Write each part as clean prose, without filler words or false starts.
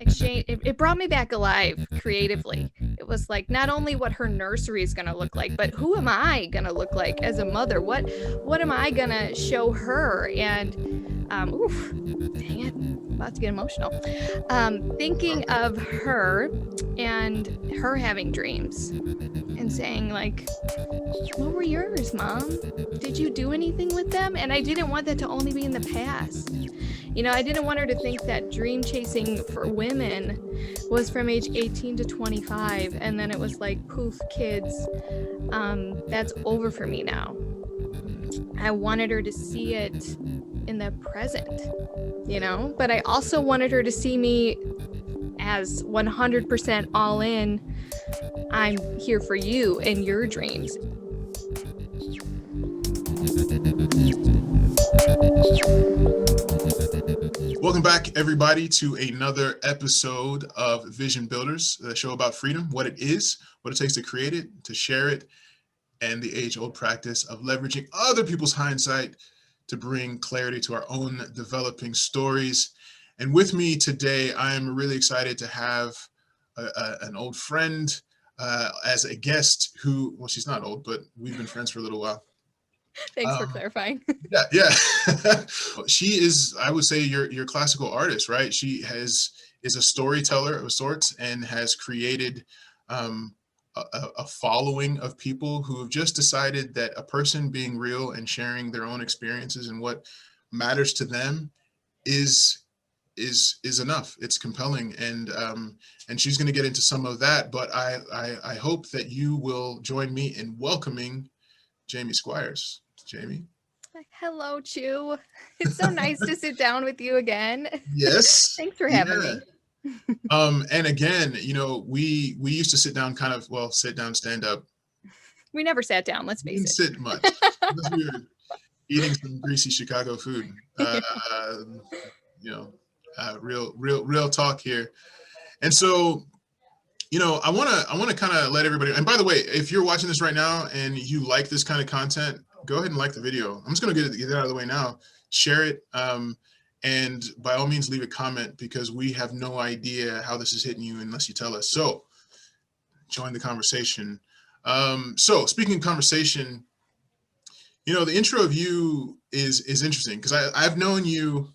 exchange. It brought me back alive creatively. It was like not only what her nursery is going to look like, but who am I going to look like as a mother? What am I going to show her? And oof, dang it, I'm about to get emotional. Thinking of her and her having dreams and saying like, what were yours, Mom? Did you do anything with them? And I didn't want that to only be in the past. I didn't want her to think that dream chasing for women was from age 18 to 25. And then it was like, poof, kids, that's over for me now. I wanted her to see it in the present, but I also wanted her to see me as 100% all in. I'm here for you and your dreams. Welcome back, everybody, to another episode of Vision Builders, the show about freedom, what it is, what it takes to create it, to share it, and the age-old practice of leveraging other people's hindsight to bring clarity to our own developing stories. And with me today, I'm really excited to have an old friend as a guest who, well, she's not old, but we've been friends for a little while. Thanks for clarifying. Yeah. She is, I would say, your classical artist, right? She is a storyteller of sorts and has created a following of people who have just decided that a person being real and sharing their own experiences and what matters to them is enough. It's compelling, and she's going to get into some of that. But I hope that you will join me in welcoming Jayme Squires. Jayme. Hello, Chu. It's so nice to sit down with you again. Yes. Thanks for having me. And again, we used to sit down, sit down, stand up. We never sat down. Let's face it. Didn't sit much. We were eating some greasy Chicago food. Real talk here. And so, I want to kind of let everybody. And by the way, if you're watching this right now and you like this kind of content, go ahead and like the video. I'm just going to get it out of the way now. Share it. And by all means, leave a comment because we have no idea how this is hitting you unless you tell us. So join the conversation. So speaking of conversation, the intro of you is interesting because I've known you.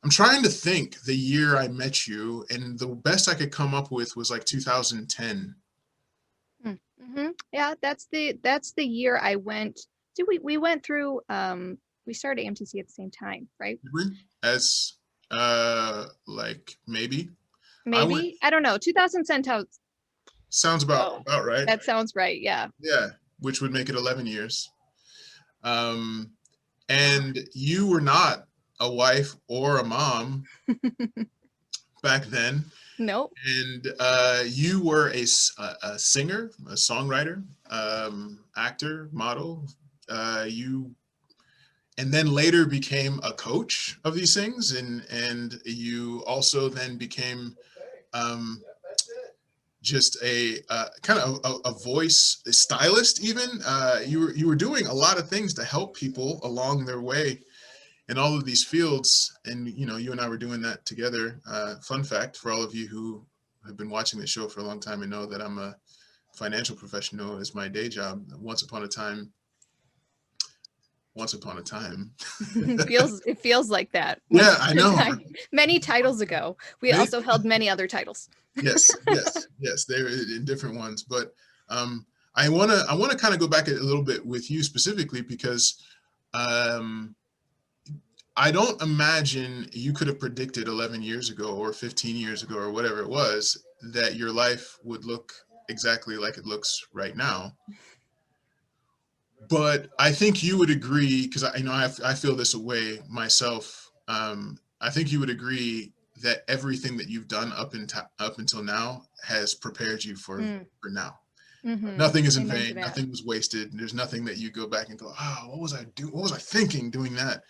I'm trying to think the year I met you, and the best I could come up with was like 2010. Mm-hmm. Yeah, that's the year I went. We went through. We started AMTC at the same time, right? As like maybe. I don't know. 2010 sounds about right. That sounds right. Yeah. Yeah, which would make it 11 years. And you were not a wife or a mom back then. Nope. And you were a singer, a songwriter, actor, model. And then later became a coach of these things, and you also then became just a kind of a voice, a stylist. Even you were doing a lot of things to help people along their way in all of these fields, and you and I were doing that together. Fun fact for all of you who have been watching the show for a long time and know that I'm a financial professional as my day job. Once upon a time. It feels like that. Yeah, I know. Many titles ago, we also held many other titles. Yes. They're in different ones, but I want to kind of go back a little bit with you specifically because I don't imagine you could have predicted 11 years ago or 15 years ago or whatever it was that your life would look exactly like it looks right now. But I think you would agree, because I feel this way myself. I think you would agree that everything that you've done up until now has prepared you for now. Mm-hmm. Nothing is in vain. Nothing was wasted. There's nothing that you go back and go, what was I doing? What was I thinking doing that?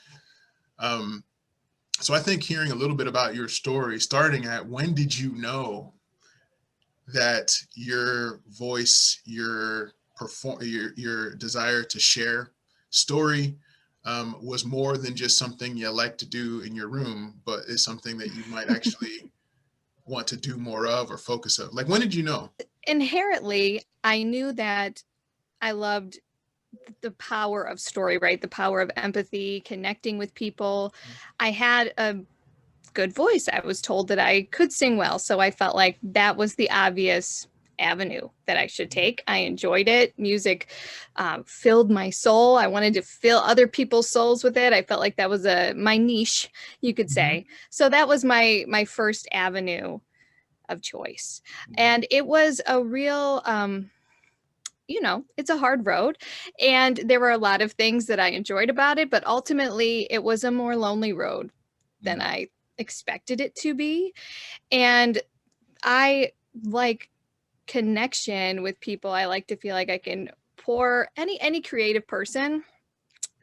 So I think hearing a little bit about your story, starting at when did you know that your voice, your desire to share story was more than just something you like to do in your room, but is something that you might actually want to do more of or focus of? Like, when did you know? Inherently, I knew that I loved the power of story, right? The power of empathy, connecting with people. I had a good voice. I was told that I could sing well. So I felt like that was the obvious avenue that I should take. I enjoyed it. Music filled my soul. I wanted to fill other people's souls with it. I felt like that was my niche, you could Mhm. say. So that was my first avenue of choice. And it was a real it's a hard road. And there were a lot of things that I enjoyed about it, but ultimately it was a more lonely road than Mm. I expected it to be. And I like connection with people. I like to feel like I can pour any creative person.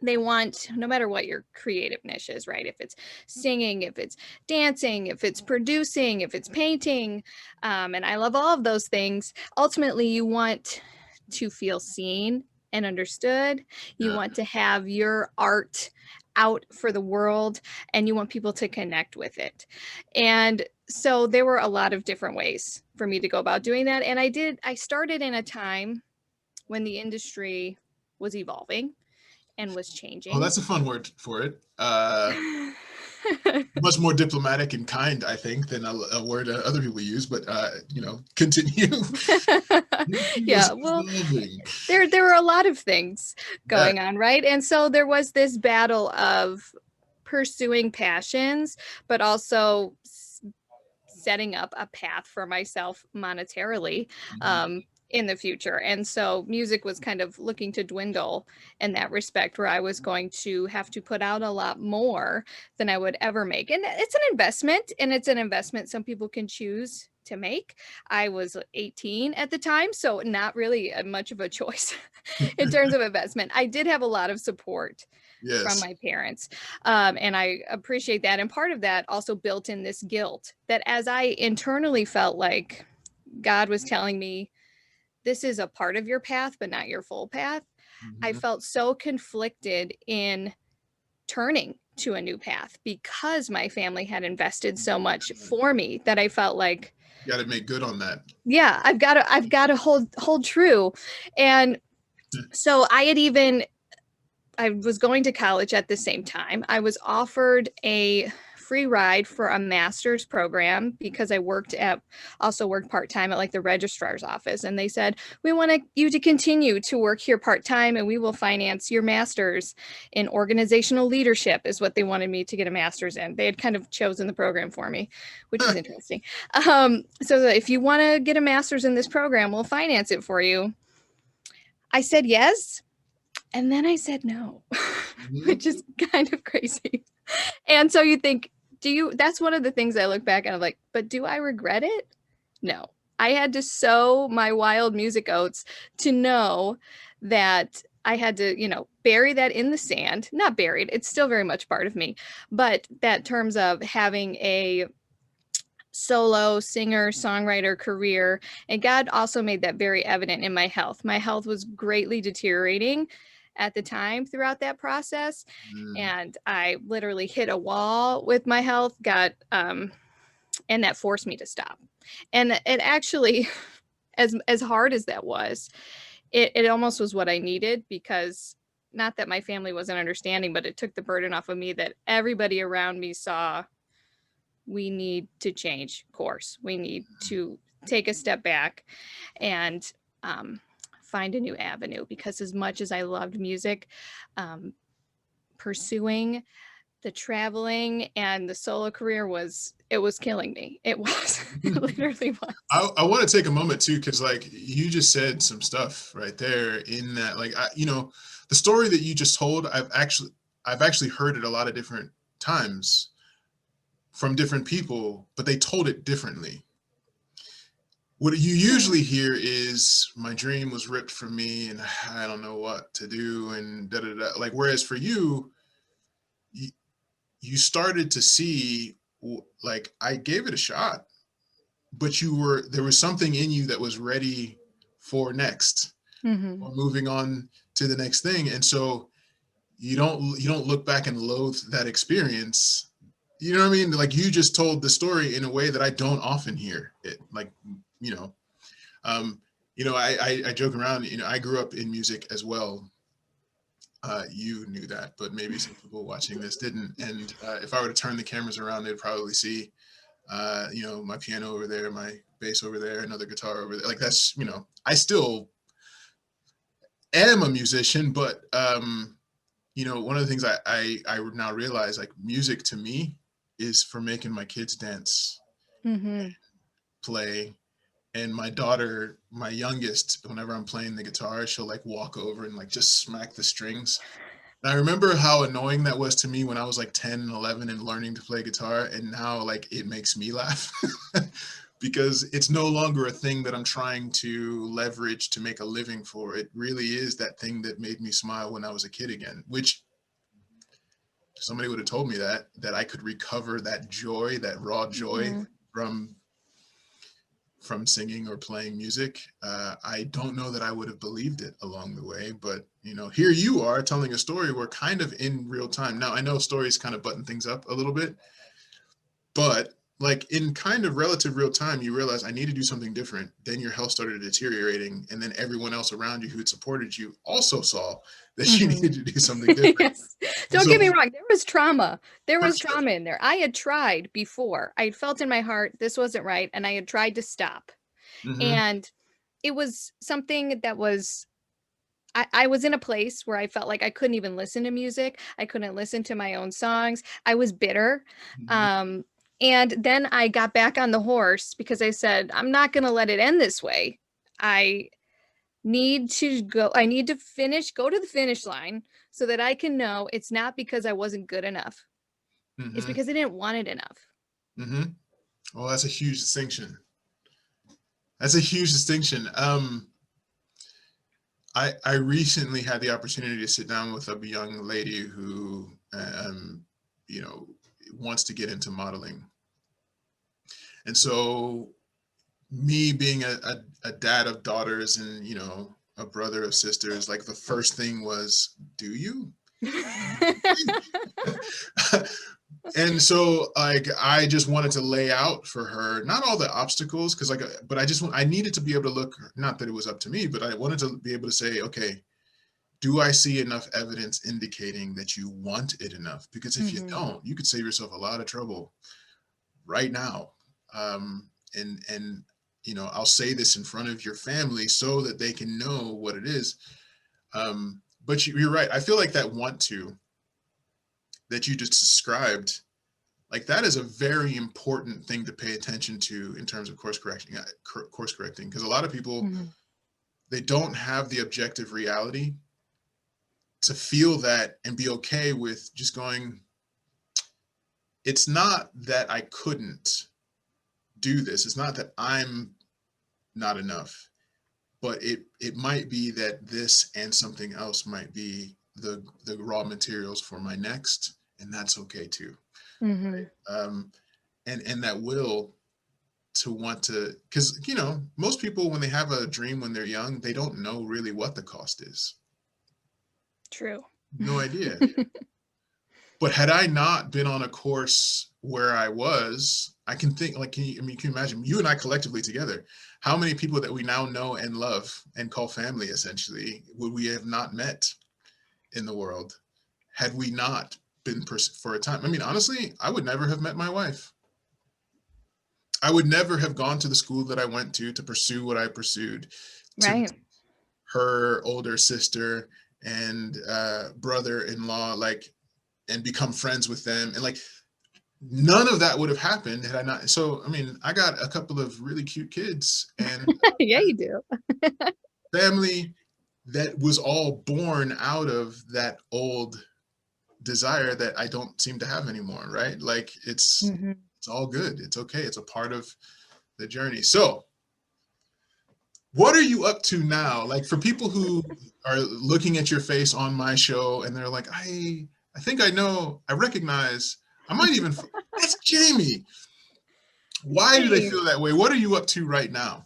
They want, no matter what your creative niche is, right? If it's singing, if it's dancing, if it's producing, if it's painting, and I love all of those things. Ultimately, you want to feel seen and understood. You Yeah. want to have your art out for the world, and you want people to connect with it. And so there were a lot of different ways for me to go about doing that. And I started in a time when the industry was evolving and was Oh, changing. that's a fun word for it. Much more diplomatic and kind, I think, than a word other people use. But continue. Industry Yeah, was well, evolving. there were a lot of things Yeah. going on, right? And so there was this battle of pursuing passions, but also setting up a path for myself monetarily Mhm. in the future. And so music was kind of looking to dwindle in that respect, where I was going to have to put out a lot more than I would ever make. And it's an investment, and it's an investment some people can choose to make. I was 18 at the time, so not really much of a choice in terms of investment. I did have a lot of support from Yes. my parents. And I appreciate that. And part of that also built in this guilt that as I internally felt like God was telling me, this is a part of your path, but not your full path, I Mhm. felt so conflicted in turning to a new path because my family had invested so much for me that I felt like, You got to make good on that. yeah, I've got to hold true. And so I was going to college at the same time. I was offered a free ride for a master's program because I also worked part-time at like the registrar's office. And they said, we want you to continue to work here part-time and we will finance your master's in organizational leadership is what they wanted me to get a master's in. They had kind of chosen the program for me, which was interesting. So if you want to get a master's in this program, we'll finance it for you. I said yes. And then I said no, Mhm. which is kind of crazy. And so you think, that's one of the things I look back and I'm like, but do I regret it? No. I had to sow my wild music oats to know that I had to, bury that in the sand. Not buried, it's still very much part of me, but that terms of having a solo singer songwriter career. And God also made that very evident in my health. My health was greatly deteriorating at the time throughout that process, Mm. and I literally hit a wall with my health, got and that forced me to stop. And it actually, as hard as that was, it almost was what I needed, because not that my family wasn't understanding, but it took the burden off of me that everybody around me saw we need to change course. We need to take a step back and find a new avenue, because as much as I loved music, um, pursuing the traveling and the solo career was killing me. It was. It literally was. I want to take a moment too, because like you just said some stuff right there in that, like the story that you just told, I've actually heard it a lot of different times from different people, but they told it differently. What you Hmm. usually hear is my dream was ripped from me and I don't know what to do and da da da. Like, whereas for you, you started to see, like, I gave it a shot, but there was something in you that was ready for next Hmm. or moving on to the next thing. And so you don't look back and loathe that experience. you know what I mean? Like you just told the story in a way that I don't often hear it. Like, you know, um, I joke around. I grew up in music as well. You knew that, but maybe some people watching this didn't. And if I were to turn the cameras around, they'd probably see, my piano over there, my bass over there, another guitar over there. Like that's, I still am a musician, but one of the things I now realize, like music to me is for making my kids dance, Hmm. play. And my daughter, my youngest, whenever I'm playing the guitar, she'll like walk over and like just smack the strings. And I remember how annoying that was to me when I was like 10 and 11 and learning to play guitar. And now like it makes me laugh because it's no longer a thing that I'm trying to leverage to make a living for. It really is that thing that made me smile when I was a kid again, which somebody would have told me that I could recover that joy, that raw joy Hmm. from from singing or playing music. I don't know that I would have believed it along the way, but here you are telling a story where kind of in real time. Now I know stories kind of button things up a little bit, but like in kind of relative real time, you realize I need to do something different. Then your health started deteriorating, and then everyone else around you who had supported you also saw that you Hmm. needed to do something different. Yes. And Don't so, get me wrong. There was trauma. There for was sure. trauma in there. I had tried before. I had felt in my heart this wasn't right, and I had tried to stop. Mm-hmm. And it was something that was I was in a place where I felt like I couldn't even listen to music. I couldn't listen to my own songs. I was bitter. Mm-hmm. Um, and then I got back on the horse because I said, I'm not going to let it end this way. I I need to go to the finish line so that I can know it's not because I wasn't good enough. It's Mm-hmm. because I didn't want it enough. Mm-hmm. Well, that's a huge distinction. That's a huge distinction. I recently had the opportunity to sit down with a young lady who, you know, wants to get into modeling. And so, me being a dad of daughters and, a brother of sisters, like the first thing was, do you? And so like I just wanted to lay out for her not all the obstacles because like but I needed to be able to look, not that it was up to me, but I wanted to be able to say, okay, do I see enough evidence indicating that you want it enough? Because if you Hmm. don't, you could save yourself a lot of trouble right now. And I'll say this in front of your family so that they can know what it is. But you're right. I feel like that want to that you just described, like that is a very important thing to pay attention to in terms of course correcting, because a lot of people, Hmm. they don't have the objective reality to feel that and be okay with just going, it's not that I couldn't do this, it's not that I'm not enough, but it might be that this and something else might be the raw materials for my next, and that's okay too. Hmm. um and that will to want to, because most people when they have a dream when they're young, they don't know really what the cost is. True. No idea. But had I not been on a course where I was, I can think like, can you imagine you and I collectively together, how many people that we now know and love and call family essentially would we have not met in the world had we not been for a time? I mean, honestly, I would never have met my wife. I would never have gone to the school that I went to pursue what I pursued, to Right. her older sister and brother-in-law, like, and become friends with them, and like none of that would have happened had I not. So I mean, I got a couple of really cute kids and Yeah, you do. family that was all born out of that old desire that I don't seem to have anymore, right? Like Hmm. it's all good, it's okay, it's a part of the journey. So what are you up to now? Like for people who are looking at your face on my show and they're like, I think I know, I recognize, I might even, that's Jayme. Why do they Hey. feel that way? What are you up to right now?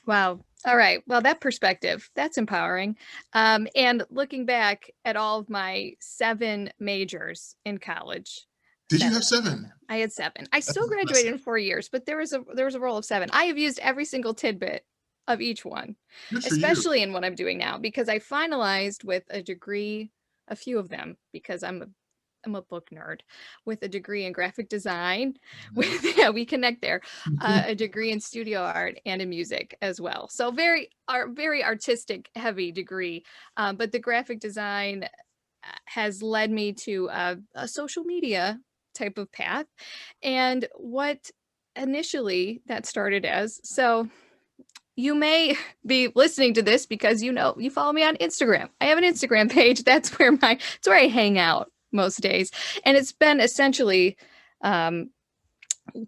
Wow. All right. Well, that perspective, that's empowering. And looking back at all of my 7 majors in college, Did you have 7. 7? I had 7. I That's still graduated in impressive. 4 years, but there was a roll of 7. I have used every single tidbit of each one, Good for you. especially in what I'm doing now, because I finalized with a degree, a few of them, because I'm a book nerd, with a degree in graphic design. Mhm. With yeah, we connect there. A degree in studio art and in music as well. So very artistic heavy degree. But the graphic design has led me to a social media type of path. And what initially that started as, so you may be listening to this because you follow me on Instagram. I have an Instagram page. It's where I hang out most days. And it's been essentially um,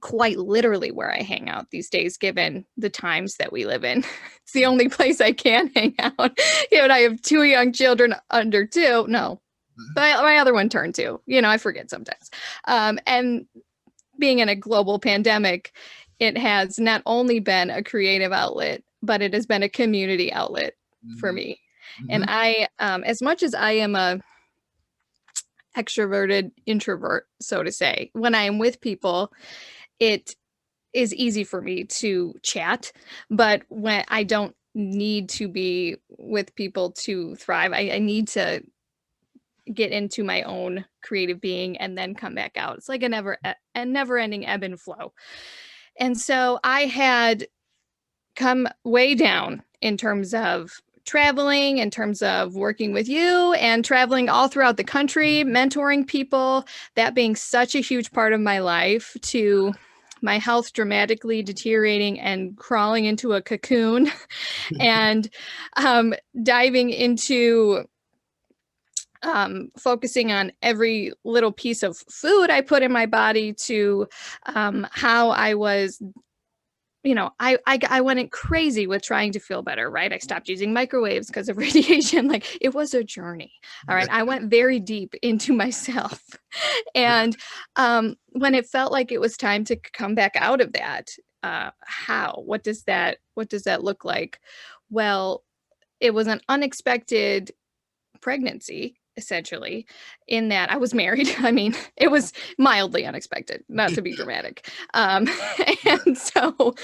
quite literally where I hang out these days, given the times that we live in. It's the only place I can hang out. I have 2 young children under 2. No, but my other one turned 2. I forget sometimes. And being in a global pandemic, it has not only been a creative outlet, but it has been a community outlet for Mhm. me. And Mhm. as much as I am a extroverted introvert, so to say, when I am with people, it is easy for me to chat. But when I don't need to be with people to thrive, I need to get into my own creative being and then come back out. It's like a never ending ebb and flow. And so I had come way down in terms of traveling, in terms of working with you and traveling all throughout the country, mentoring people, that being such a huge part of my life, to my health dramatically deteriorating and crawling into a cocoon and diving into focusing on every little piece of food I put in my body, to how I was, I went crazy with trying to feel better, right? I stopped using microwaves because of radiation. Like, it was a journey. All right. I went very deep into myself. And when it felt like it was time to come back out of that, what does that look like? Well, it was an unexpected pregnancy, essentially, in that I was married. I mean, it was mildly unexpected, not to be dramatic. And so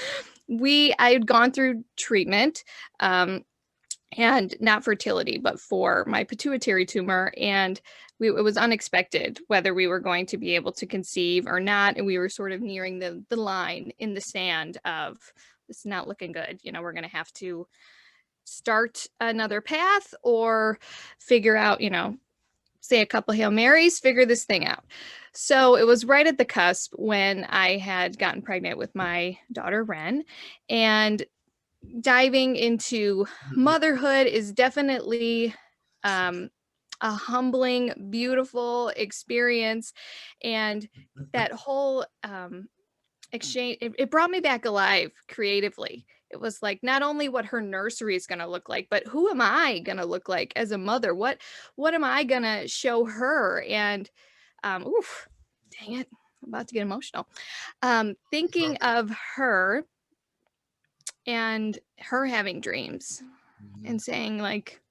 I had gone through treatment, and not fertility, but for my pituitary tumor. And it was unexpected whether we were going to be able to conceive or not. And we were sort of nearing the line in the sand of, this is not looking good. We're going to have to start another path or figure out, say a couple Hail Marys, figure this thing out. So it was right at the cusp when I had gotten pregnant with my daughter, Ren. And diving into motherhood is definitely a humbling, beautiful experience. And that whole exchange, it brought me back alive creatively. It was like not only what her nursery is going to look like, but who am I going to look like as a mother? What am I going to show her? And oof, dang it, I'm about to get emotional. Thinking of her and her having dreams Mhm. and saying, like,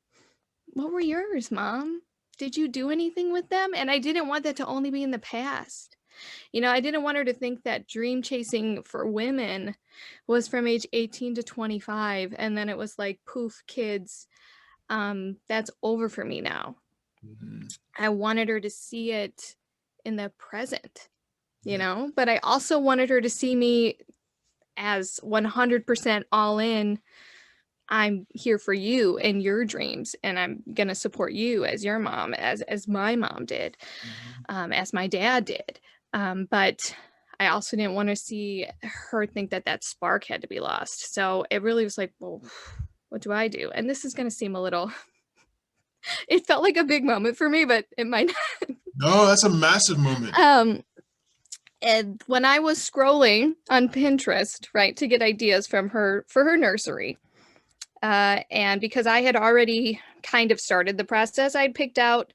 what were yours, mom? Did you do anything with them? And I didn't want that to only be in the past. I didn't want her to think that dream chasing for women was from age 18 to 25. And then it was like, poof, kids, that's over for me now. Mhm. I wanted her to see it in the present, Yeah. but I also wanted her to see me as 100% all in. I'm here for you and your dreams, and I'm gonna support you as your mom, as my mom did, Mhm. as my dad did. But I also didn't want to see her think that that spark had to be lost. So it really was like, well, what do I do? And this is gonna seem a little. It felt like a big moment for me, but it might. No, that's a massive moment. um, and when I was scrolling on Pinterest, right, to get ideas from her for her nursery, and because I had already kind of started the process, I'd picked out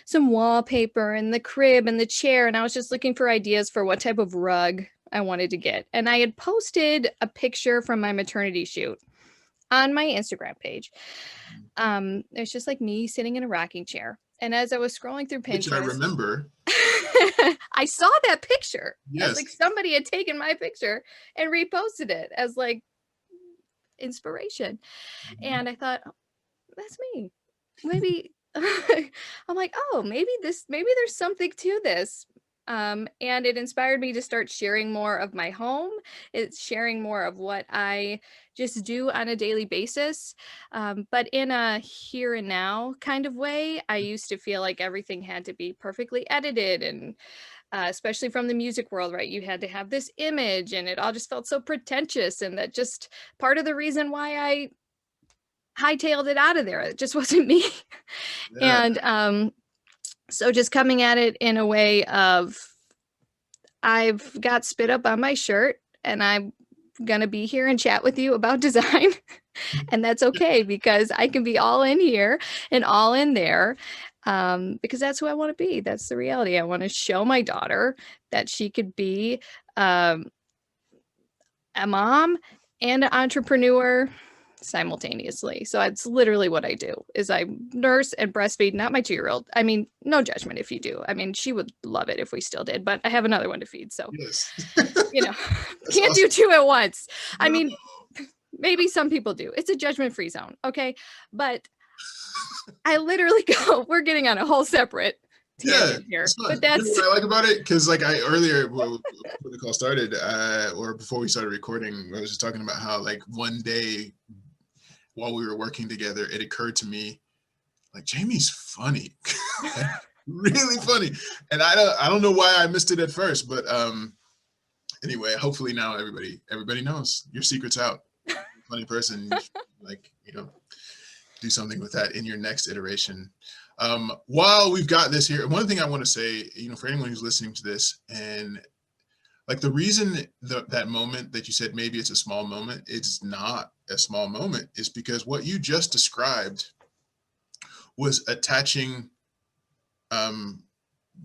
some wallpaper and the crib and the chair, and I was just looking for ideas for what type of rug I wanted to get. And I had posted a picture from my maternity shoot on my Instagram page. It's just like me sitting in a rocking chair. And as I was scrolling through Which I Pinterest, remember. I saw that picture as Yes. like somebody had taken my picture and reposted it as like inspiration. Mhm. And I thought, oh, that's me. Maybe I'm like, oh, maybe there's something to this. And it inspired me to start sharing more of my home. It's sharing more of what I just do on a daily basis. But in a here and now kind of way. I used to feel like everything had to be perfectly edited and especially from the music world, right? You had to have this image and it all just felt so pretentious. And that just part of the reason why I hightailed it out of there. It just wasn't me. Yeah. And so just coming at it in a way of I've got spit up on my shirt and I'm gonna be here and chat with you about design. And that's okay because I can be all in here and all in there because that's who I want to be. That's the reality. I want to show my daughter that she could be um, a mom and an entrepreneur simultaneously. So it's literally what I do is I nurse and breastfeed, not my 2-year-old. I mean, no judgment if you do. I mean, she would love it if we still did, but I have another one to feed. So, Yes. you know, That's can't do awesome. two at once. I No. mean, maybe some people do. It's a judgment-free zone, okay? But I literally go, we're getting on a whole separate Yeah, tangent here. it's fun. But You know that's what I like about it? Because like I earlier, well, before the call started, or before we started recording, I was just talking about how like one day while we were working together, it occurred to me like Jayme's funny, like really funny, and I don't know why I missed it at first, but anyway, hopefully now everybody knows your secret's out. You're a funny person, you should, like do something with that in your next iteration. While we've got this here, one thing I want to say, for anyone who's listening to this, and like the reason that moment that you said maybe it's a small moment, it's not a small moment, is because what you just described was attaching um,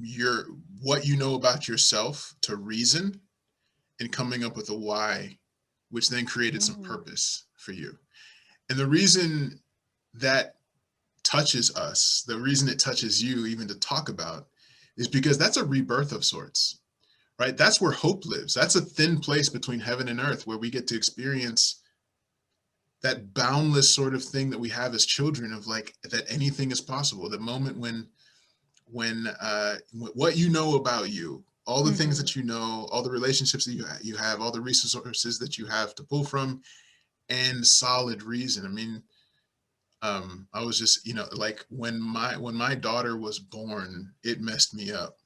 your what you know about yourself to reason and coming up with a why, which then created some mm, purpose for you. And the reason that touches us, the reason it touches you even to talk about, is because that's a rebirth of sorts, right? That's where hope lives. That's a thin place between heaven and earth where we get to experience that boundless sort of thing that we have as children of like that anything is possible. The moment when what you know about you, all the things mhm. that you know, all the relationships that you have, all the resources that you have to pull from, and solid reason. I mean, I was just, like when my daughter was born, it messed me up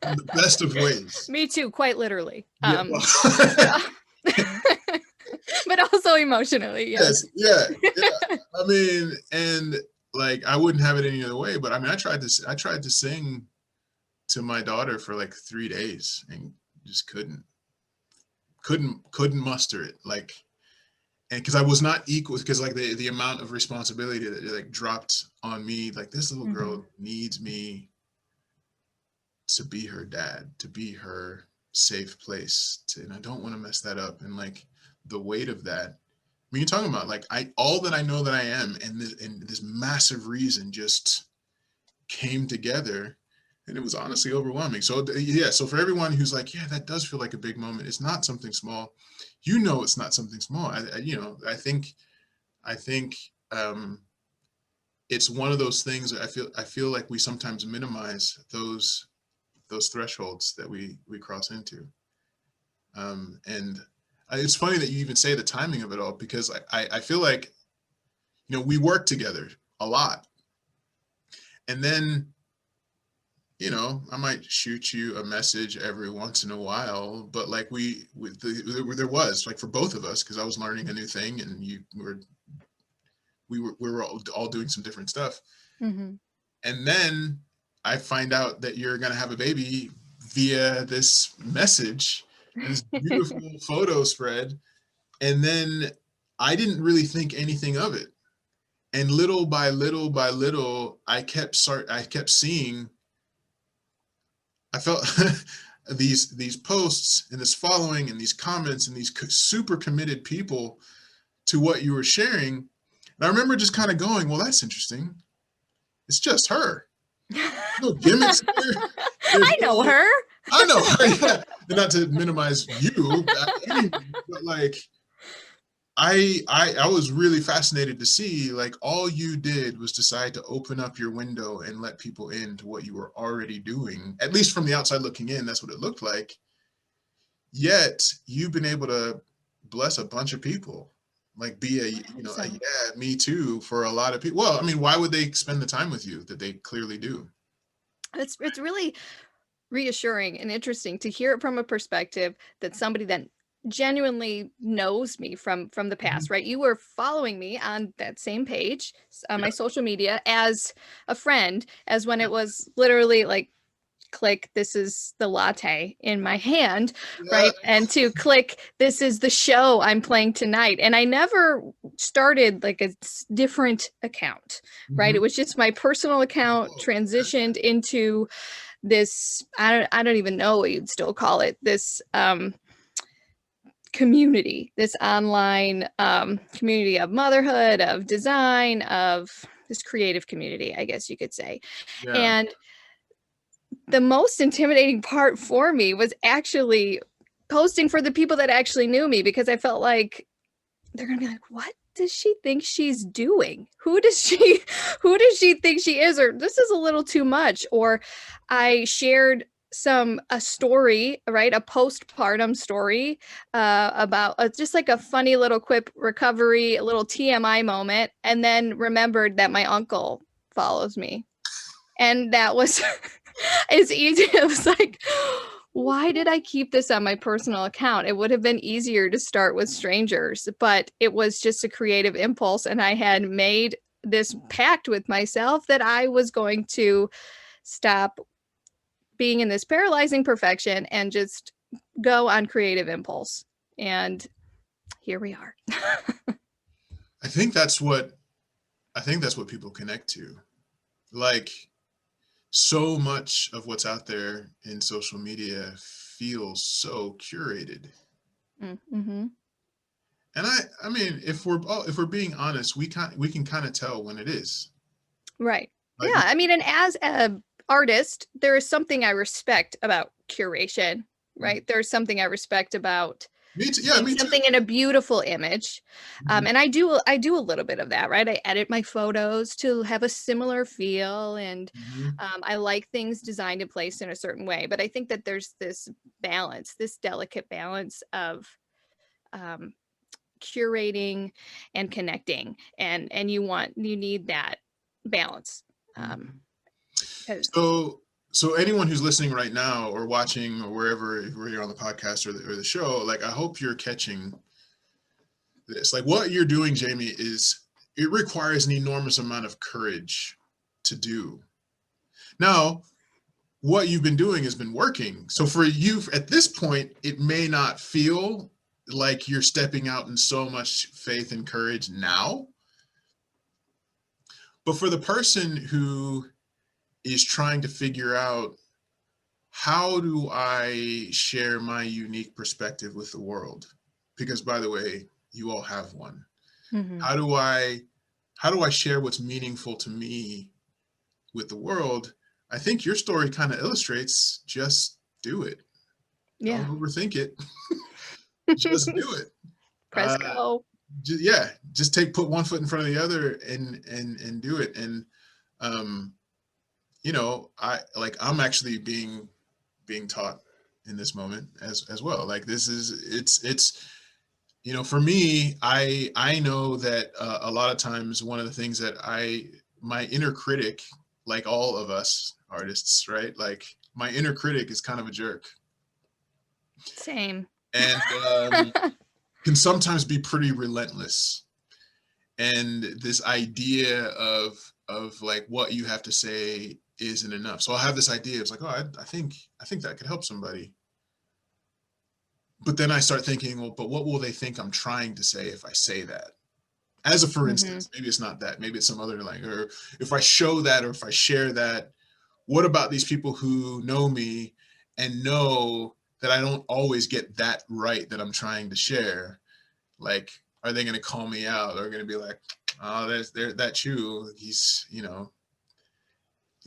in the best of ways. Me too, quite literally. Yeah. But but also emotionally, Yes. yes. Yeah. Yeah. I mean, and like I wouldn't have it any other way. But I mean, I tried to sing to my daughter for like 3 days and just couldn't muster it. Like, and because I was not equal, because like the amount of responsibility that like dropped on me, like this little Mhm. girl needs me to be her dad, to be her safe place, and I don't want to mess that up. And like the weight of that. I mean, you're talking about like all that I know that I am, and this massive reason just came together, and it was honestly overwhelming. So yeah, so for everyone who's like, yeah, that does feel like a big moment. It's not something small. It's not something small. I think um, it's one of those things that I feel like we sometimes minimize those thresholds that we cross into. And it's funny that you even say the timing of it all, because I feel like we work together a lot, and then I might shoot you a message every once in a while, but like there was like for both of us, because I was learning a new thing and we were all doing some different stuff. Mhm. And then I find out that you're gonna have a baby via this message and this beautiful photo spread, and then I didn't really think anything of it. And little by little by little, I kept seeing. I felt these posts and this following and these comments and these super committed people to what you were sharing. And I remember just kind of going, well, that's interesting. It's just her. No gimmicks here. there's I know no, her. I know, yeah, and not to minimize you, but like I was really fascinated to see like all you did was decide to open up your window and let people into what you were already doing. At least from the outside looking in, that's what it looked like. Yet you've been able to bless a bunch of people. Like be a, I hope a so. yeah, me too for a lot of people. Well, I mean, why would they spend the time with you that they clearly do? It's really reassuring and interesting to hear it from a perspective that somebody that genuinely knows me from the Mhm. past, right? You were following me on that same page on my Yeah, social media as a friend, as when it was literally like click this is the latte in my hand, yeah. right? And to click this is the show I'm playing tonight. And I never started like a different account, right? It Mhm. was just my personal account Oh, okay. transitioned into this, I don't even know what you'd still call it, this community, this online community of motherhood, of design, of this creative community, I guess you could say. Yeah. And the most intimidating part for me was actually posting for the people that actually knew me, because I felt like they're gonna be like, what does she think she's doing? Who does she who does she think she is? Or this is a little too much. Or I shared a story, right? A postpartum story about just like a funny little quip recovery, a little TMI moment, and then remembered that my uncle follows me. And that was it's easy. It was like, why did I keep this on my personal account? It would have been easier to start with strangers, but it was just a creative impulse. And I had made this pact with myself that I was going to stop being in this paralyzing perfection and just go on creative impulse. And here we are. I think that's what I think that's what people connect to. Like so much of what's out there in social media feels so curated. Mm-hmm. And I mean, if we're being honest, we can kind of tell when it is. Right. Yeah. Like I mean, and as a artist, there is something I respect about curation, right? There's something I respect about me too. Yeah, seeing me too. something in a beautiful image. Mhm, And I do a little bit of that, right? I edit my photos to have a similar feel, and mhm, I like things designed and placed in a certain way. But I think that there's this balance, this delicate balance of um, curating and connecting, and you need that balance. Um, mhm. 'Cause So anyone who's listening right now or watching or wherever you're on the podcast or the show, like I hope you're catching this. Like what you're doing, Jayme, is it requires an enormous amount of courage to do. Now, what you've been doing has been working. So for you at this point, it may not feel like you're stepping out in so much faith and courage now. But for the person who is trying to figure out how do I share my unique perspective with the world? Because by the way, you all have one. mhm. How do I how do I share what's meaningful to me with the world? I think your story kind of illustrates just do it. Don't Yeah. overthink it. Just do it. Press Uh, go. yeah, just put one foot in front of the other and do it. And um, I'm actually being taught in this moment as well. Like this is it's for me, I know that a lot of times one of the things that my inner critic, like all of us artists, right? Like my inner critic is kind of a jerk Same. and can sometimes be pretty relentless. And this idea of like what you have to say isn't enough. So I'll have this idea. It's like, oh, I think that could help somebody. But then I start thinking, well, but what will they think I'm trying to say if I say that? As a for Mhm. instance, maybe it's not that, maybe it's some other like, or if I show that or if I share that, what about these people who know me and know that I don't always get that right that I'm trying to share? Like, are they going to call me out? Or going to be like, oh, that's you.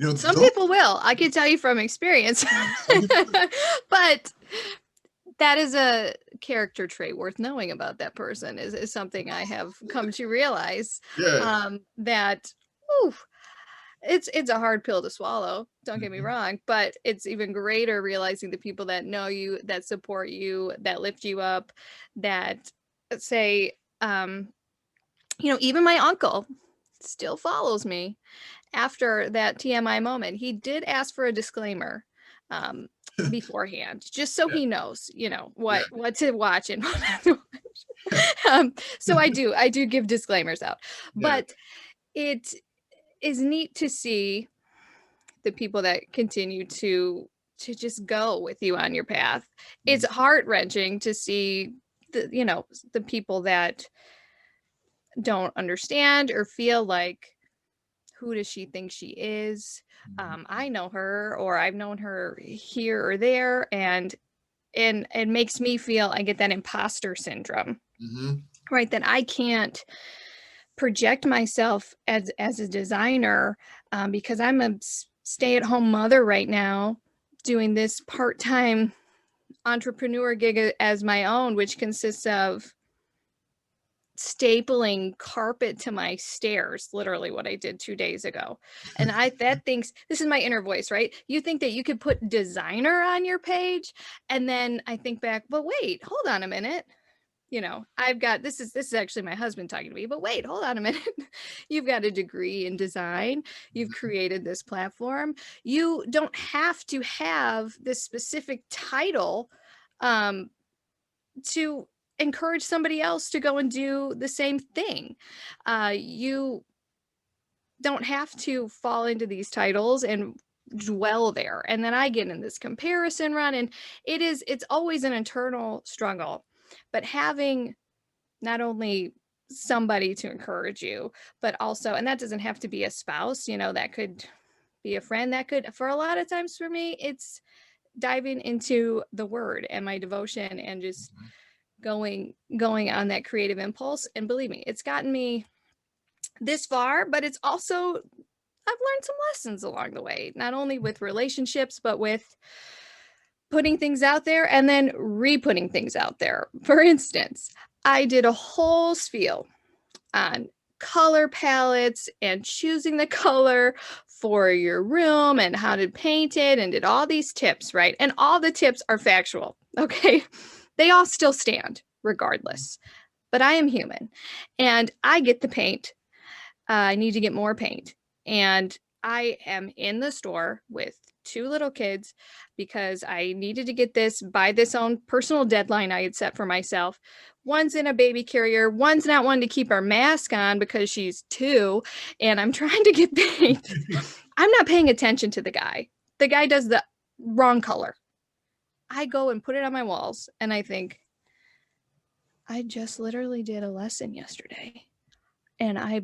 Some those, people will. I can tell you from experience. some people, But that is a character trait worth knowing about that person is something I have come to realize, yeah. that, ooh, it's a hard pill to swallow, don't get me Mhm. wrong, but it's even greater realizing the people that know you, that support you, that lift you up, that say, even my uncle still follows me after that TMI moment. He did ask for a disclaimer, um, beforehand, just so Yeah, he knows, yeah. what to watch and what not to watch. So I do give disclaimers out, Yeah. but it is neat to see the people that continue to just go with you on your path. Mhm. It's heart-wrenching to see the people that don't understand or feel like, who does she think she is? Mhm. I know her, or I've known her here or there, and it makes me feel, I get that imposter syndrome, Mhm. right? That I can't project myself as a designer, because I'm a stay-at-home mother right now, doing this part-time entrepreneur gig as my own, which consists of stapling carpet to my stairs, literally what I did 2 days ago. And I that thinks, this is my inner voice, right? You think that you could put designer on your page, and then I think back, but wait, hold on a minute. I've got, this is actually my husband talking to me, but wait, hold on a minute. You've got a degree in design. You've created this platform. You don't have to have this specific title, um, to encourage somebody else to go and do the same thing. You don't have to fall into these titles and dwell there. And then I get in this comparison run, and it's always an internal struggle. But having not only somebody to encourage you, but also, and that doesn't have to be a spouse, that could be a friend, that could, for a lot of times for me, it's diving into the word and my devotion and just going on that creative impulse. And believe me, it's gotten me this far, but it's also, I've learned some lessons along the way, not only with relationships, but with putting things out there and then re-putting things out there. For instance, I did a whole spiel on color palettes and choosing the color for your room and how to paint it, and did all these tips, right? And all the tips are factual, okay? They all still stand regardless. But I am human and I get the paint. I need to get more paint. And I am in the store with two little kids because I needed to get this by this own personal deadline I had set for myself. One's in a baby carrier, one's not one to keep her mask on because she's two, and I'm trying to get paint. I'm not paying attention to the guy. The guy does the wrong color. I go and put it on my walls, and I think, I just literally did a lesson yesterday and I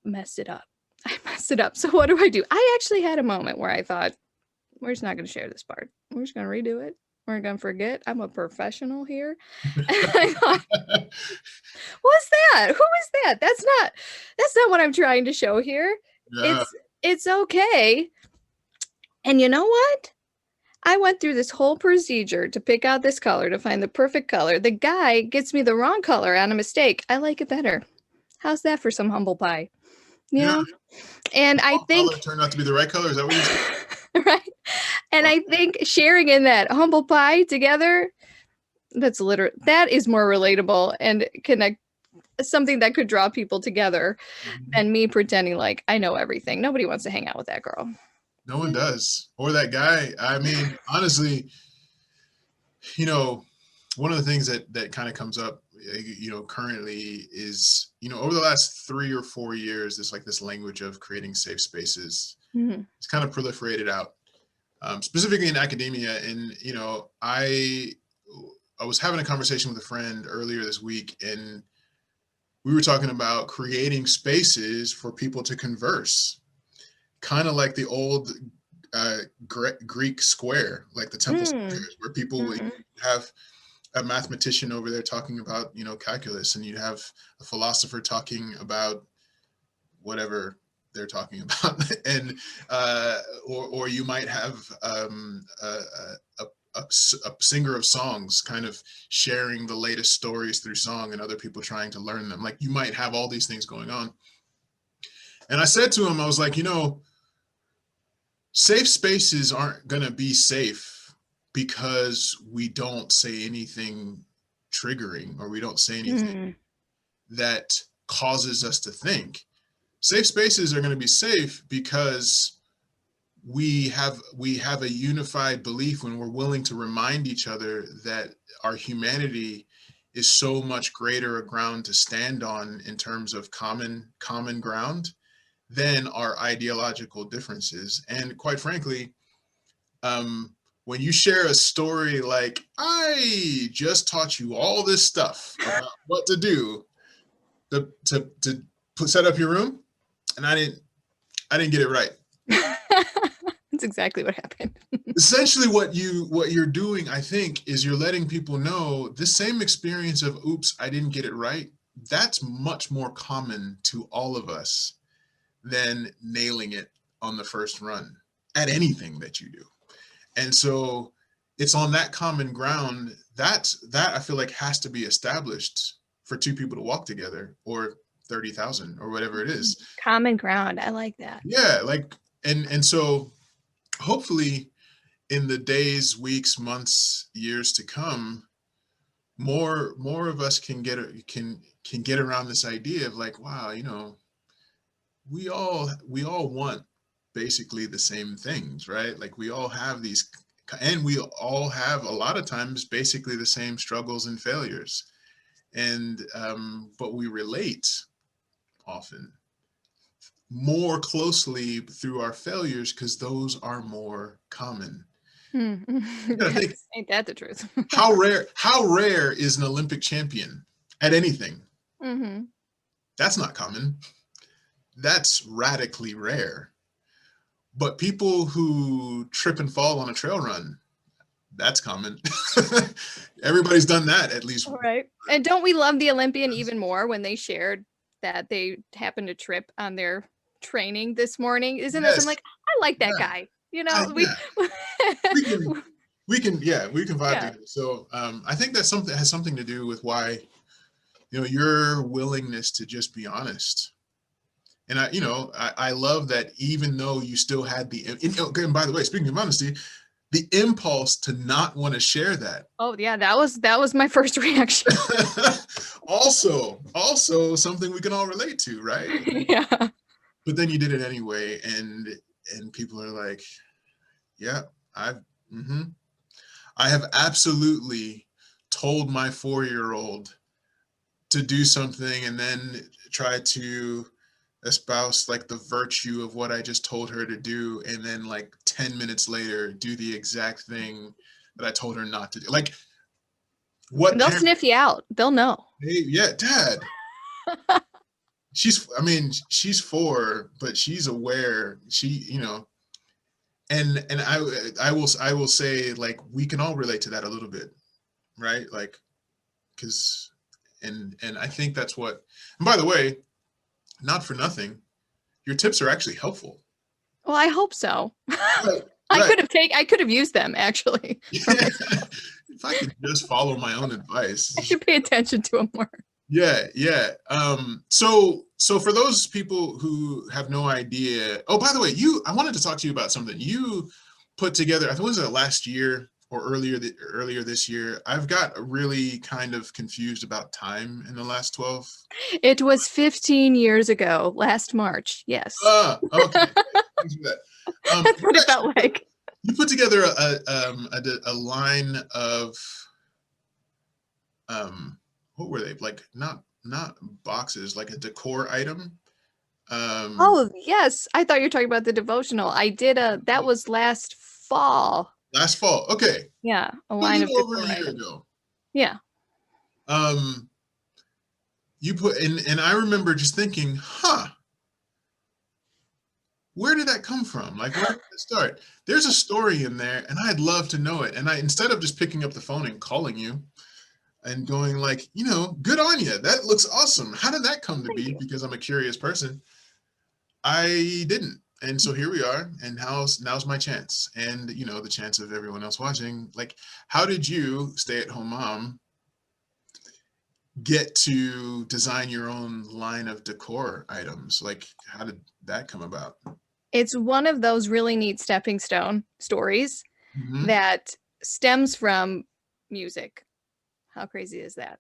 messed it up. I messed it up. So what do? I actually had a moment where I thought, we're just not going to share this part. We're just going to redo it. We're going to forget I'm a professional here. And I thought, what's that? Who is that? That's not what I'm trying to show here. Yeah. It's okay. And you know what? I went through this whole procedure to pick out this color, to find the perfect color. The guy gets me the wrong color on a mistake. I like it better. How's that for some humble pie? You Yeah. know? And I Wrong color think, turned out to be the right color. Is that what you're saying? right? And Wow. I think sharing in that humble pie together, that is more relatable and connect, something that could draw people together Mhm. than me pretending like I know everything. Nobody wants to hang out with that girl. No one does. Or that guy. I mean, honestly, you know, one of the things that kind of comes up, currently is, over the last 3 or 4 years, there's like this language of creating safe spaces. Mhm. It's kind of proliferated out, specifically in academia. And I was having a conversation with a friend earlier this week, and we were talking about creating spaces for people to converse, kind of like the old uh, Greek square, like the temple Mm. squares, where people would Mhm. have a mathematician over there talking about calculus, and you'd have a philosopher talking about whatever, they're talking about, and or you might have a singer of songs kind of sharing the latest stories through song, and other people trying to learn them. Like, you might have all these things going on. And I said to him, I was like, safe spaces aren't going to be safe because we don't say anything triggering, or we don't say anything Mm. that causes us to think. Safe spaces are going to be safe because we have a unified belief, when we're willing to remind each other that our humanity is so much greater a ground to stand on in terms of common ground than our ideological differences. And quite frankly, when you share a story like, I just taught you all this stuff about what to do to set up your room, and I didn't get it right. That's exactly what happened. Essentially, what you're doing, I think, is you're letting people know this same experience of, oops, I didn't get it right. That's much more common to all of us than nailing it on the first run at anything that you do. And so it's on that common ground that I feel like has to be established for two people to walk together, or 30,000, or whatever it is. Common ground. I like that. Yeah, like, and so hopefully in the days, weeks, months, years to come, more of us can get around this idea of like, wow, we all want basically the same things, right? Like, we all have these, and we all have a lot of times basically the same struggles and failures, and but we relate often more closely through our failures because those are more common. You gotta think, Ain't that the truth? how rare is an Olympic champion at anything? Mm-hmm. That's not common. That's radically rare. But people who trip and fall on a trail run, that's common. Everybody's done that at least. All right. And don't we love the Olympian even more when they shared that they happened to trip on their training this morning? Isn't that Yes. something like, I like that Yeah. guy? Yeah. We can we can vibe Yeah. together. So I think that something has something to do with why, your willingness to just be honest. And I love that, even though you still had and by the way, speaking of honesty, the impulse to not want to share that. Oh yeah, that was my first reaction. Also something we can all relate to, right? Yeah. But then you did it anyway, and people are like, yeah, I've mhm. I have absolutely told my 4-year-old to do something, and then try to espouse like the virtue of what I just told her to do, and then like 10 minutes later do the exact thing that I told her not to do. Like, what They'll parent? sniff you out. They'll know. Hey, yeah, Dad. She's 4, but she's aware. And I will say, like, we can all relate to that a little bit, right? Like, because and I think that's what. And by the way, not for nothing, your tips are actually helpful. Well, I hope so. Right, I right. could have used them actually. If I could just follow my own advice. I should pay attention to them more. Yeah, yeah. So for those people who have no idea, oh, by the way, I wanted to talk to you about something you put together. I think it was last year or earlier this year. I've got really kind of confused about time in the last 12. It was 15 years ago, last March. Yes. Okay. Thanks for that. That's what it felt like. You put together a line of what were they, like, not boxes, like a decor item. Oh, yes. I thought you were talking about the devotional. I did that was last fall. Last fall. Okay. Yeah, a A line of little over decor a year items. ago. Yeah. You put in, and I remember just thinking, where did that come from? Like, where did it start? There's a story in there, and I'd love to know it. And instead of just picking up the phone and calling you and going like, good on you, that looks awesome, how did that come to Thank be? you. Because I'm a curious person. I didn't. And so here we are, and now's my chance, and the chance of everyone else watching. Like, how did you, stay-at-home mom, get to design your own line of decor items? Like, how did that come about? It's one of those really neat stepping stone stories Hmm. that stems from music. How crazy is that?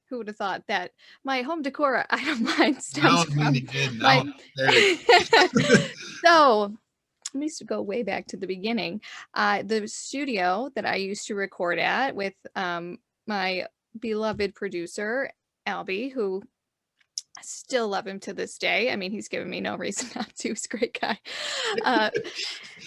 Who would have thought that my home decor item line Now stems I'm from leaning in. Now my I'm very. so let me go way back to the beginning. The studio that I used to record at with my beloved producer Albie, who I still love him to this day. I mean, he's given me no reason not to. He's a great guy. Uh,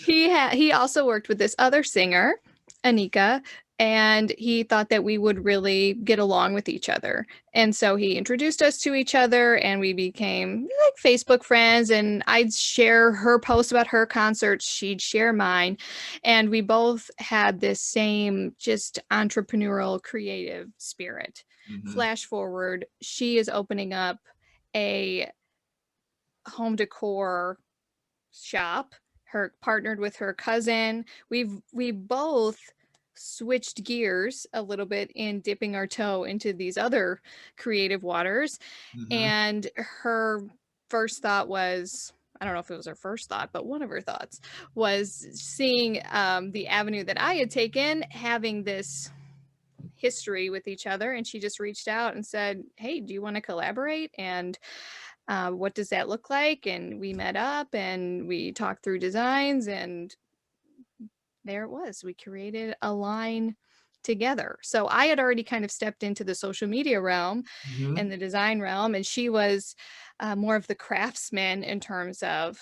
he also worked with this other singer, Anika, and he thought that we would really get along with each other. And so he introduced us to each other and we became like Facebook friends, and I'd share her posts about her concerts, she'd share mine, and we both had this same just entrepreneurial creative spirit. Hmm. Flash forward, she is opening up a home decor shop. Her partnered with her cousin. We both switched gears a little bit in dipping our toe into these other creative waters. Hmm. And her first thought was, I don't know if it was her first thought, but one of her thoughts was seeing the avenue that I had taken, having this history with each other. And she just reached out and said, "Hey, do you want to collaborate?" And what does that look like? And we met up and we talked through designs, and there it was. We created a line together. So I had already kind of stepped into the social media realm Hmm. and the design realm, and she was more of the craftsman in terms of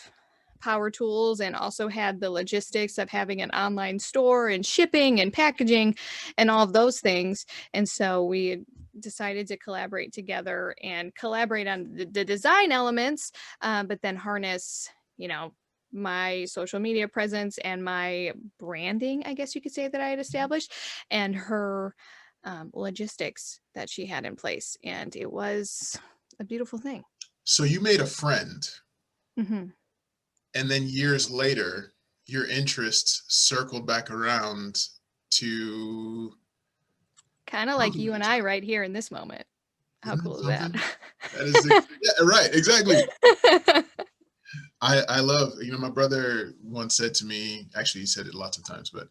power tools, and also had the logistics of having an online store and shipping and packaging and all of those things. And so we decided to collaborate together and collaborate on the design elements, but then harness, you know, my social media presence and my branding, I guess you could say, that I had established, and her logistics that she had in place. And it was a beautiful thing. So you made a friend, Hmm. and then years later, your interests circled back around to Kind of like you and complement each I other. right here in this moment. How Isn't it cool is that? something? That is yeah, right, exactly. I love, my brother once said to me, actually he said it lots of times, but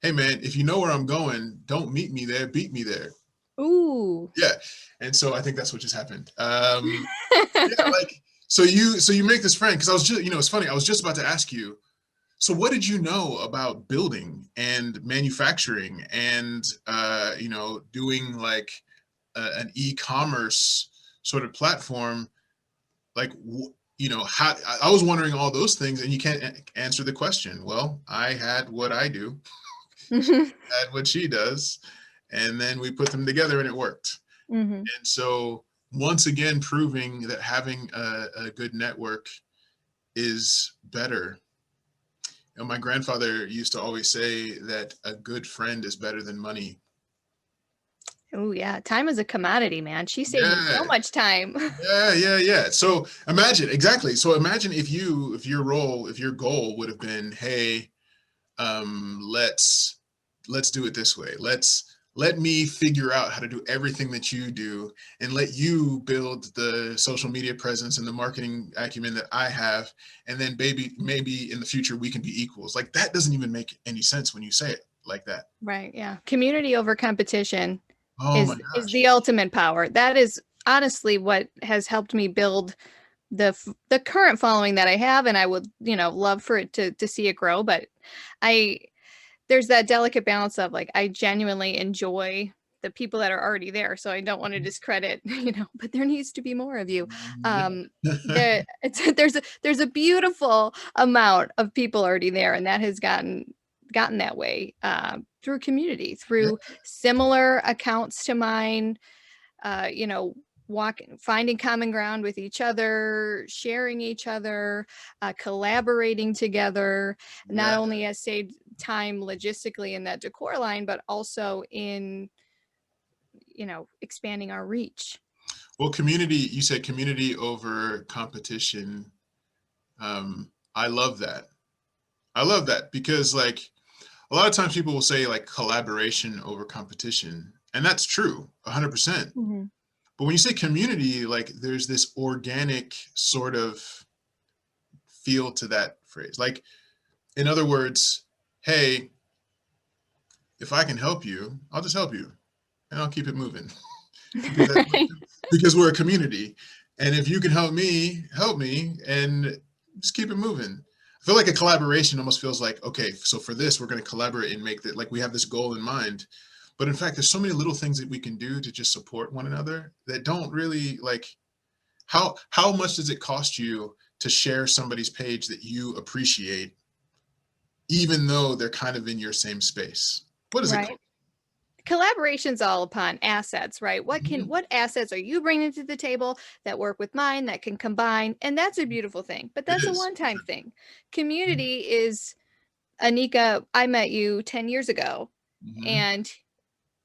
hey man, if you know where I'm going, don't meet me there, beat me there. Ooh. Yeah. And so I think that's what just happened. Yeah, like, so you make this friend, because I was just, it's funny, I was just about to ask you, so what did you know about building and manufacturing and doing like an e-commerce sort of platform? Like, how I was wondering all those things, and you can't answer the question. Well, I had what I do, she Hmm. had what she does, and then we put them together and it worked. Hmm. And so, once again, proving that having a good network is better. My grandfather used to always say that a good friend is better than money. Oh yeah, time is a commodity, man. She saved me so Yeah, much time. yeah, yeah, yeah. So imagine, exactly. So imagine if your goal would have been, hey, let's do it this way. Let me figure out how to do everything that you do, and let you build the social media presence and the marketing acumen that I have, and then baby, maybe in the future we can be equals. Like, that doesn't even make any sense when you say it like that. Right, yeah. Community over competition Oh my is gosh. the ultimate power. That is honestly what has helped me build the current following that I have, and I would, love for it to see it grow, but I there's that delicate balance of like I genuinely enjoy the people that are already there, so I don't want to discredit, but there needs to be more of you. Um Yeah. there's a beautiful amount of people already there, and that has gotten that way through community, Yeah. through similar accounts to mine, uh, you know, finding common ground with each other, sharing each other, collaborating together, not Yeah. only has saved time logistically in that decor line, but also in, expanding our reach. Well, community, you said community over competition. I love that. I love that because like a lot of times people will say like collaboration over competition, and that's true, 100%. Mhm. But when you say community, like there's this organic sort of feel to that phrase. Like, in other words, hey, if I can help you, I'll just help you and I'll keep it moving because that, Right. because we're a community. And if you can help me and just keep it moving. I feel like a collaboration almost feels like, okay, so for this, we're going to collaborate and make that like we have this goal in mind. But in fact, there's so many little things that we can do to just support one another that don't really like how much does it cost you to share somebody's page that you appreciate, even though they're kind of in your same space? What does it cost? Right. Collaboration's all upon assets, right? Mhm. What assets are you bringing to the table that work with mine that can combine? And that's a beautiful thing. But It that's a is for one-time sure. thing. Mhm. Community is Anika, I met you 10 years ago, Mhm. and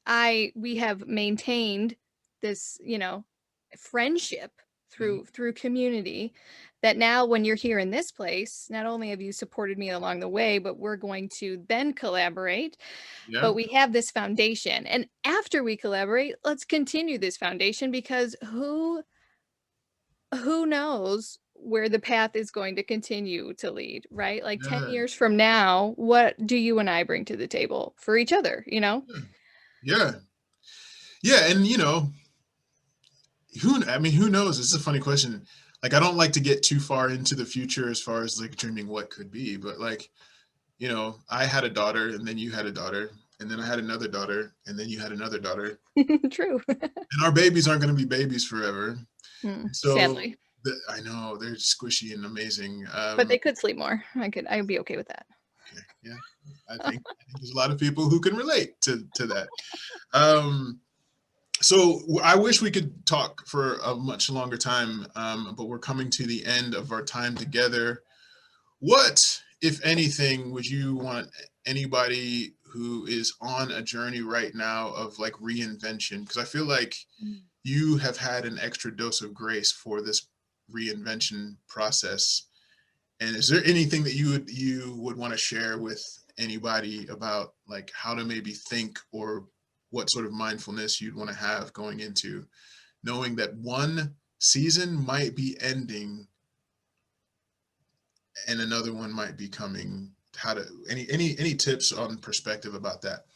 I we have maintained this, friendship Mhm. through community that now when you're here in this place, not only have you supported me along the way, but we're going to then collaborate, Yeah, but we have this foundation. And after we collaborate, let's continue this foundation because who knows where the path is going to continue to lead, right? Like 10 yeah, years from now, what do you and I bring to the table for each other, you know? yeah, yeah, yeah. And who knows? This is a funny question. Like, I don't like to get too far into the future as far as like dreaming what could be, but like, I had a daughter, and then you had a daughter, and then I had another daughter, and then you had another daughter, True. and our babies aren't going to be babies forever. So Sadly. I know they're squishy and amazing. But they could sleep more. I'd be okay with that. Okay, yeah, I think there's a lot of people who can relate to that. Um, so I wish we could talk for a much longer time, but we're coming to the end of our time together. What, if anything, would you want anybody who is on a journey right now of like reinvention? Because I feel like Mm. you have had an extra dose of grace for this reinvention process. And is there anything that you would want to share with anybody about like how to maybe think or what sort of mindfulness you'd want to have going into knowing that one season might be ending and another one might be coming? How to any tips on perspective about that?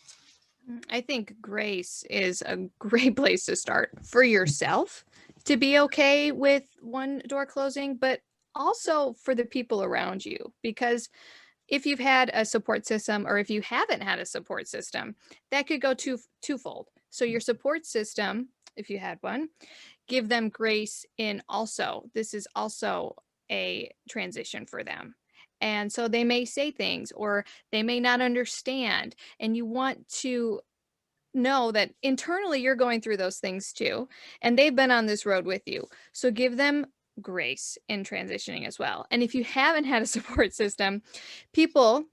I think grace is a great place to start for yourself to be okay with one door closing, but also for the people around you. Because if you've had a support system or if you haven't had a support system, that could go twofold. So your support system, if you had one, give them grace in also this is also a transition for them. And so they may say things or they may not understand, and you want to know that internally you're going through those things too, and they've been on this road with you. So give them grace in transitioning as well. And if you haven't had a support system, people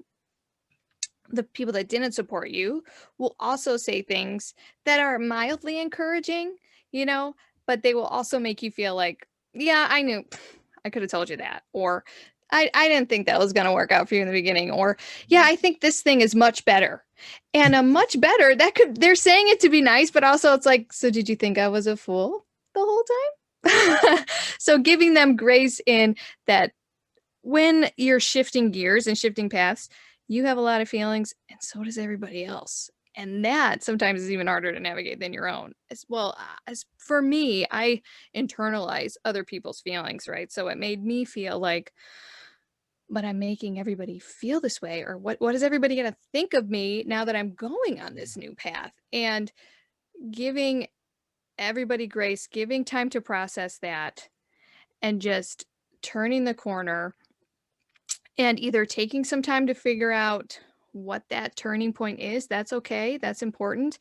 the people that didn't support you will also say things that are mildly encouraging, you know, but they will also make you feel like, yeah, I knew, I could have told you that. Or I didn't think that was going to work out for you in the beginning. Or, yeah, I think this thing is much better. And a much better, they're saying it to be nice, but also it's like, so did you think I was a fool the whole time? So giving them grace in that when you're shifting gears and shifting paths, you have a lot of feelings, and so does everybody else. And that sometimes is even harder to navigate than your own. As well as for me, I internalize other people's feelings, right? So it made me feel like, but I'm making everybody feel this way, or what is everybody going to think of me now that I'm going on this new path? And giving everybody grace, giving time to process that, and just turning the corner and either taking some time to figure out what that turning point is. That's okay, that's important,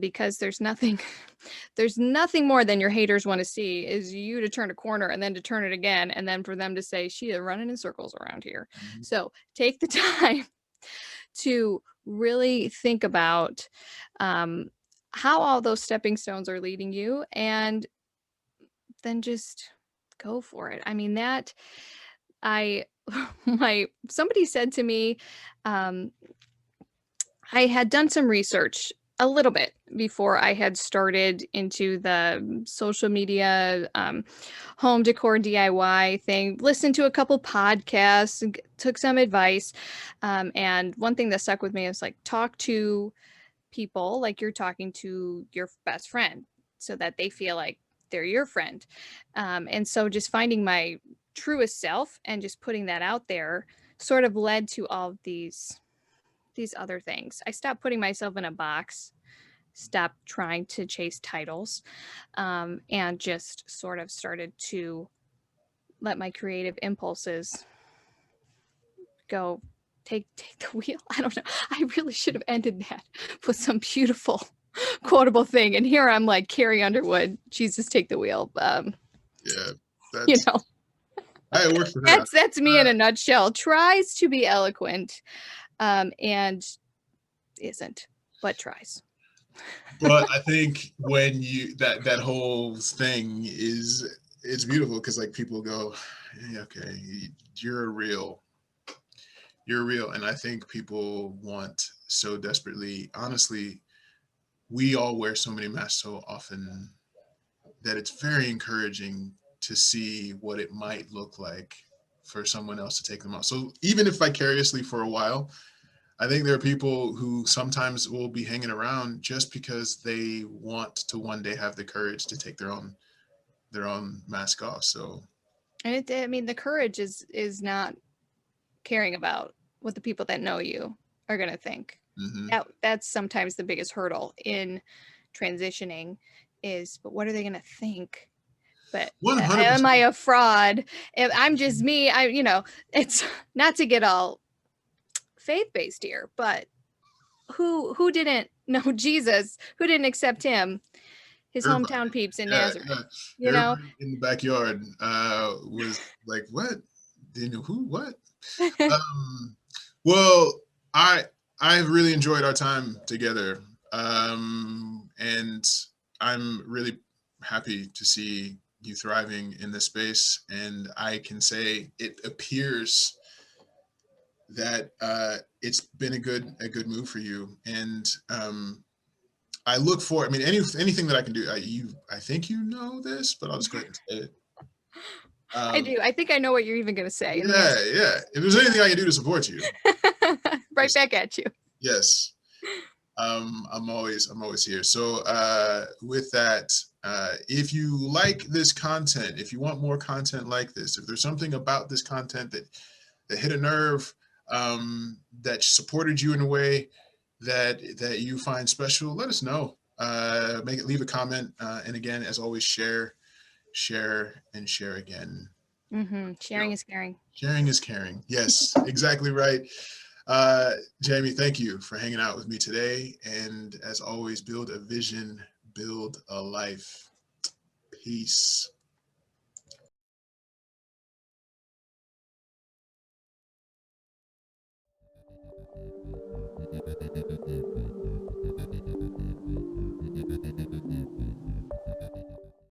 because there's nothing there's nothing more than your haters want to see is you to turn a corner and then to turn it again, and then for them to say she is running in circles around here. Mhm. So take the time to really think about, um, how all those stepping stones are leading you, and then just go for it. I mean, I my somebody said to me, um, I had done some research a little bit before I had started into the social media, home decor DIY thing, listened to a couple podcasts, and took some advice. And one thing that stuck with me is like talk to people like you're talking to your best friend so that they feel like they're your friend. And so just finding my truest self and just putting that out there sort of led to all of these other things. I stopped putting myself in a box, stopped trying to chase titles, and just sort of started to let my creative impulses go. Take the wheel. I don't know. I really should have ended that with some beautiful quotable thing. And here I'm like Carrie Underwood, Jesus, take the wheel. Yeah, You that's know, it worked for her. that's me in a nutshell. Tries to be eloquent, and isn't, but tries. But I think when you that whole thing is it's beautiful because like people go, hey, okay, you're real, you're real, and I think people want so desperately. Honestly, we all wear so many masks so often that it's very encouraging to see what it might look like for someone else to take them off. So even if vicariously for a while, I think there are people who sometimes will be hanging around just because they want to one day have the courage to take their own mask off. So And I mean, the courage is not caring about what the people that know you are going to think. mhm. That's sometimes the biggest hurdle in transitioning is, but what are they going to think? But am 100%. I a fraud? If I'm just me, it's not to get all faith-based here, but who didn't know Jesus? Who didn't accept him? His Everybody. hometown peeps in Yeah, Nazareth. yeah. You know? Everybody in the backyard was like, "What? You know who? What?" Um, well, I I really enjoyed our time together, and I'm really happy to see you thriving in this space. And I can say it appears that it's been a good move for you. And I look for. I mean, anything that I can do. I think you know this, but I'll just go ahead and say it. I Um, do. I think I know what you're even going to say, and the yeah, answer yeah. If there's anything I can do to support you, right just back at you. yes. I'm always here. So with that, if you like this content, if you want more content like this, if there's something about this content that hit a nerve, that supported you in a way that you find special, let us know. Leave a comment, and again, as always, share, and share again. You Sharing know, is caring. sharing is caring. Yes, exactly right. Jayme, thank you for hanging out with me today. And as always, build a vision, build a life. Peace.